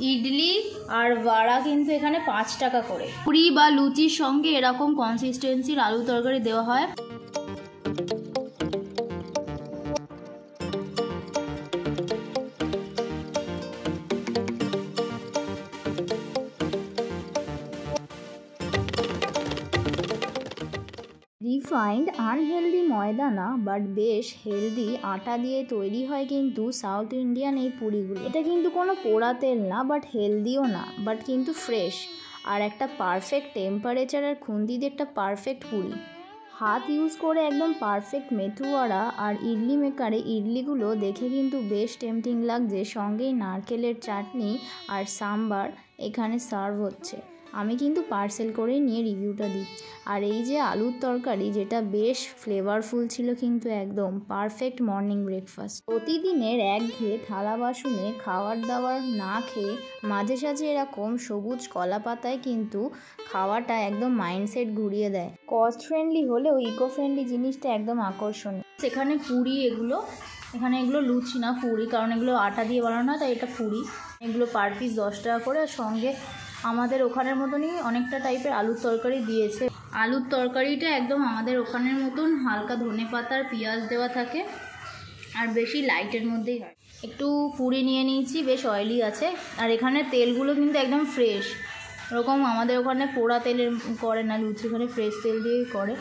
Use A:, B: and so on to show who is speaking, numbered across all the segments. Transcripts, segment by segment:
A: ইডলি আর বড়া কিন্তু এখানে 5 টাকা করে। পুরি বা লুচির সঙ্গে এরকম কনসিস্টেন্সির আলু তরকারি দেওয়া হয়। রিফাইন্ড আনহেলদি ময়দা না, বাট বেশ হেলদি আটা দিয়ে তৈরি হয় কিন্তু সাউথ ইন্ডিয়ান এই পুরিগুলো। এটা কিন্তু কোনো পোড়া তেল না, বাট হেলদিও না, বাট কিন্তু ফ্রেশ। আর একটা পারফেক্ট টেম্পারেচার আর খুন্তি দিয়ে একটা পারফেক্ট পুরি। হাত ইউজ করে একদম পারফেক্ট মেথু বড়া আর ইডলি মেকারে ইডলিগুলো দেখে কিন্তু বেশ টেম্পটিং লাগছে। সঙ্গেই নারকেলের চাটনি আর সাম্বার এখানে সার্ভ হচ্ছে। আমি কিন্তু পার্সেল করেই নিয়ে রিভিউটা দিচ্ছি। আর এই যে আলুর তরকারি, যেটা বেশ ফ্লেভারফুল ছিল, কিন্তু একদম পারফেক্ট মর্নিং ব্রেকফাস্ট। প্রতিদিনের একঘেয়ে থালা বাসনে খাবার দাবার না খেয়ে মাঝে সাঝে এরকম সবুজ কলা পাতায় কিন্তু খাওয়াটা একদম মাইন্ডসেট ঘুরিয়ে দেয়। কস্ট ফ্রেন্ডলি হলেও ইকো ফ্রেন্ডলি জিনিসটা একদম আকর্ষণীয়। সেখানে পুরি, এখানে এগুলো লুচি না পুরি, কারণ এগুলো আটা দিয়ে বানানো হয়, তাই এটা পুরি। এগুলো পার পিস 10 টাকা করে। আর সঙ্গে আমাদের ওখানের মতনই অনেকটা টাইপের আলুর তরকারি দিয়েছে। আলুর তরকারিটা একদম আমাদের ওখানের মতন হালকা ধনে পাতার পেঁয়াজ দেওয়া থাকে আর বেশি লাইটের মধ্যেই হয়। একটু পুরি নিয়ে নিয়েছি, বেশ অয়েলি আছে। আর এখানে তেলগুলো কিন্তু একদম ফ্রেশ, ওরকম আমাদের ওখানে পোড়া তেলের করে না লুচি, এখানে ফ্রেশ তেল দিয়েই করে।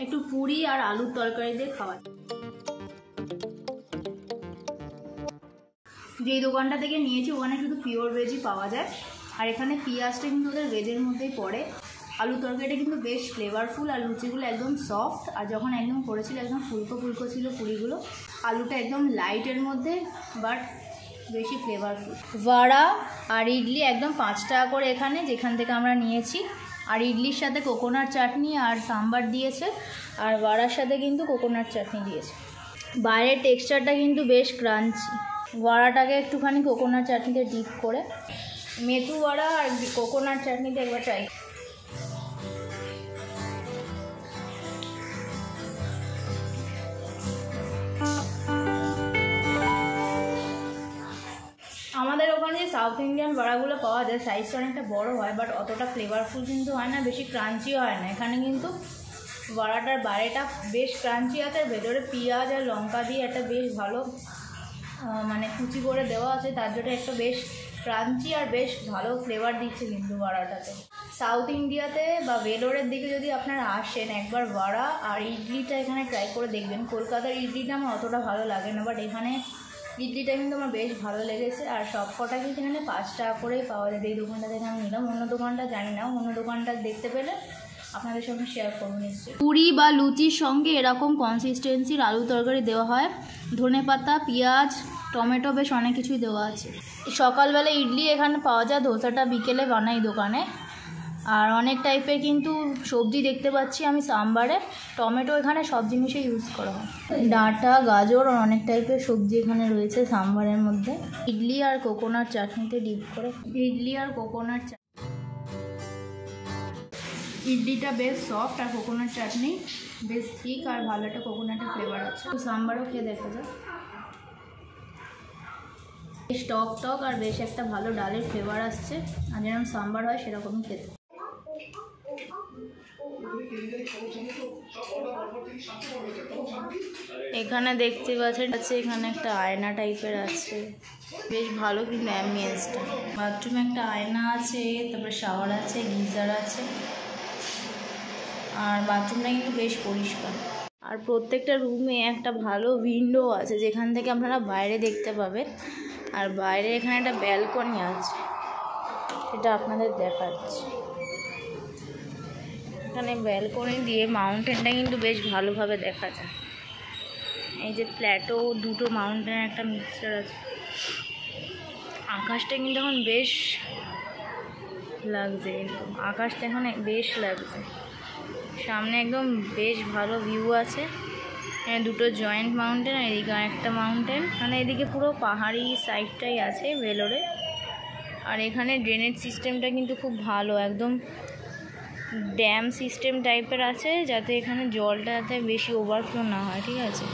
A: একটু পুরি আর আলুর তরকারি দিয়ে খাওয়া। যেই দোকানটা থেকে নিয়েছি ওখানে শুধু পিওর ভেজই পাওয়া যায়। আর এখানে পেঁয়াজটা কিন্তু ওদের ভেজের মধ্যেই পড়ে। আলু তরকারিটা কিন্তু বেশ ফ্লেভারফুল আর লুচিগুলো একদম সফট। আর যখন একদম করেছিল একদম ফুলকো ফুলকো ছিল পুরিগুলো। আলুটা একদম লাইটের মধ্যে, বাট বেশি ফ্লেভারফুল। বড়া আর ইডলি একদম 5 টাকা করে এখানে, যেখান থেকে আমরা নিয়েছি। আর ইডলির সাথে কোকোনাট চাটনি আর সাম্বার দিয়েছে, আর বড়ার সাথে কিন্তু কোকোনাট চাটনি দিয়েছে। বাইরের টেক্সচারটা কিন্তু বেশ ক্রাঞ্চি। বড়াটাকে একটুখানি কোকোনাট চাটনিতে ডিপ করে, মেথু বড়া আর কোকোনাট চাটনিতে একবার ট্রাই। আমাদের ওখানে যে সাউথ ইন্ডিয়ান বড়াগুলো পাওয়া যায় সাইজটা অনেকটা বড় হয়, বাট অতটা ফ্লেভারফুল কিন্তু হয় না, বেশি ক্রাঞ্চিও হয় না। এখানে কিন্তু বড়াটার বাইরেটা বেশ ক্রাঞ্চি আছে, আর ভেতরে পেঁয়াজ আর লঙ্কা দিয়ে একটা বেশ ভালো মানে কুচি করে দেওয়া আছে, তার জন্য একটা বেশ ক্রাঞ্চি আর বেশ ভালো ফ্লেভার দিচ্ছে কিন্তু বড়াটাতে। সাউথ ইন্ডিয়াতে বা ভেলোরের দিকে যদি আপনারা আসেন, একবার বড়া আর ইডলিটা এখানে ট্রাই করে দেখবেন। কলকাতার ইডলিটা আমার অতটা ভালো লাগে না, বাট এখানে ইডলিটা কিন্তু আমার বেশ ভালো লেগেছে। আর সব কটা কিন্তু এখানে 5 টাকা করেই পাওয়া যায়। এই দোকানটা থেকে আমি নিলাম, অন্য দোকানটা জানি না, অন্য দোকানটা দেখতে পেলে আপনাদের সঙ্গে শেয়ার করবো নিশ্চয়ই। পুরি বা লুচির সঙ্গে এরকম কনসিস্টেন্সির আলু তরকারি দেওয়া হয়। ধনে পাতা, পেঁয়াজ, টমেটো, বেশ অনেক কিছুই দেওয়া আছে। সকালবেলা ইডলি এখানে পাওয়া যায়, ধোসাটা বিকেলে বানাই দোকানে। আর অনেক টাইপের কিন্তু সবজি দেখতে পাচ্ছি আমি সাম্বারে। টমেটো এখানে সব জিনিসে ইউজ করা হয়। ডাঁটা, গাজর আর অনেক টাইপের সবজি এখানে রয়েছে সাম্বারের মধ্যে। ইডলি আর কোকোনাট চাটনিতে ডিপ করে। ইডলি আর কোকোনাট ইডলিটা বেশ সফট আর কোকোনাট চাটনি বেশ ঠিক আর ভালো একটা কোকোনাটের ফ্লেভার আছে। সাম্বারও খেয়ে দেখা যায়, বেশ টক টক আর বেশ একটা ভালো ডালের ফ্লেভার আসছে। আর যেরকম সাম্বার হয় সেরকমই খেতে। এখানে দেখতে পাচ্ছেন এখানে একটা আয়না টাইপের আছে, বেশ ভালো কিন্তু অ্যাম্বিয়েন্সটা। বাথরুমে একটা আয়না আছে, তারপরে শাওয়ার আছে, গিজার আছে। আর বাথরুমটা কিন্তু বেশ পরিষ্কার। আর প্রত্যেকটা রুমে একটা ভালো উইন্ডো আছে, যেখান থেকে আপনারা বাইরে দেখতে পাবেন। আর বাইরে এখানে একটা ব্যালকনি আছে, সেটা আপনাদের দেখাচ্ছি। এখানে ব্যালকনি দিয়ে মাউন্টেনটা কিন্তু বেশ ভালোভাবে দেখা যায়। এই যে প্ল্যাটো, দুটো মাউন্টেনের একটা মিক্সচার আছে। আকাশটা কিন্তু এখন বেশ লাগছে, কিন্তু আকাশটা এখন বেশ লাগছে। সামনে একদম বেশ ভালো ভিউ আছে। এখানে দুটো জয়েন্ট মাউন্টেন, আর এদিকে একটা মাউন্টেন, মানে এদিকে পুরো পাহাড়ি সাইডটাই আছে ভেলোরে। আর এখানে ড্রেনেজ সিস্টেমটা কিন্তু খুব ভালো, একদম ড্যাম সিস্টেম টাইপের আছে, যাতে এখানে জলটা যাতে বেশি ওভারফ্লো না হয়, ঠিক আছে।